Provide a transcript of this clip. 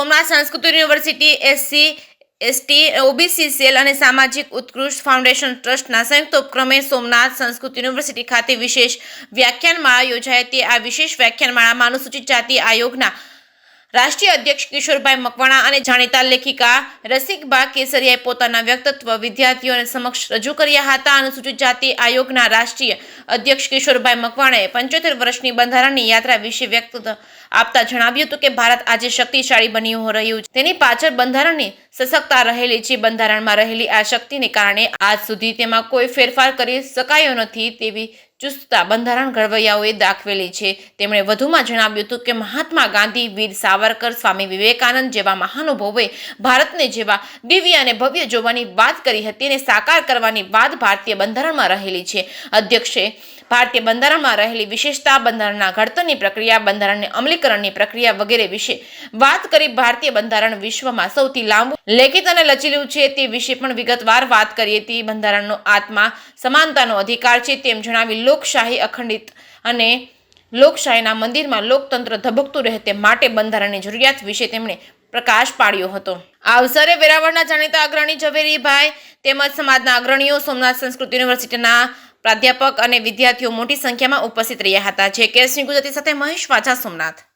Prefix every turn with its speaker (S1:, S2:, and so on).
S1: Somnath Sanskrit university SC ST OBC cell અને સામાજિક ઉત્કૃષ્ટ ફાઉન્ડેશન ટ્રસ્ટના સંયુક્ત ઉપક્રમે સોમનાથ સંસ્કૃત યુનિવર્સિટી ખાતે વિશેષ વ્યાખ્યાનમાળા યોજાઈ હતી। આ વિશેષ વ્યાખ્યાનમાળામાં અનુસૂચિત જાતિ આયોગના રાષ્ટ્રીય અધ્યક્ષ કિશોરભાઈ મકવાણા અને જાણીતા લેખિકા રસિકબા કેસરિયાએ પોતાના વ્યક્તિત્વ વિદ્યાર્થીઓને સમક્ષ રજૂ કર્યા હતા। અનુસૂચિત જાતિ આયોગના રાષ્ટ્રીય અધ્યક્ષ કિશોરભાઈ મકવાણાએ 75 વર્ષની બંધારણની યાત્રા વિશે વ્યક્તિત્વ આપતા જણાવ્યું હતું કે ભારત આજે શક્તિશાળી બની રહ્યું છે, તેની પાછળ બંધારણની સશક્તતા રહેલી છે। બંધારણમાં રહેલી આ શક્તિને કારણે આજ સુધી તેમાં કોઈ ફેરફાર કરી શકાયો નથી તેવી ચુસ્તતા બંધારણ ઘડવૈયાઓએ દાખવેલી છે। તેમણે વધુમાં જણાવ્યું હતું કે મહાત્મા ગાંધી, વીર સાવરકર, સ્વામી વિવેકાનંદ જેવા મહાનુભાવોએ ભારતને જેવા દિવ્ય અને ભવ્ય જોવાની વાત કરી હતી અને સાકાર કરવાની વાત ભારતીય બંધારણમાં રહેલી છે। અધ્યક્ષે ભારતીય બંધારણમાં રહેલી વિશેષતા, બંધારણના ઘડતરની પ્રક્રિયા, બંધારણની અમલીકરણની પ્રક્રિયા વગેરે વિશે વાત કરી। ભારતીય બંધારણ વિશ્વમાં સૌથી લાંબુ, લેખિત અને લચીલું છે તે વિશે પણ વિગતવાર વાત કરી હતી। બંધારણનો આત્મા સમાનતાનો અધિકાર છે તેમ જણાવી લોકશાહી અખંડિત અને લોકશાહીના મંદિરમાં લોકતંત્ર ધબકતું રહે તે માટે બંધારણની જરૂરિયાત વિશે તેમણે પ્રકાશ પાડ્યો હતો। આ અવસરે વેરાવળના જાણીતા અગ્રણી ઝવેરીભાઈ તેમજ સમાજના અગ્રણીઓ, સોમનાથ સંસ્કૃત યુનિવર્સિટીના પ્રાધ્યાપક અને વિદ્યાર્થીઓ મોટી સંખ્યામાં ઉપસ્થિત રહ્યા હતા। જે કેસની ગુજરાતી સાથે મહેશ વાછા, સોમનાથ।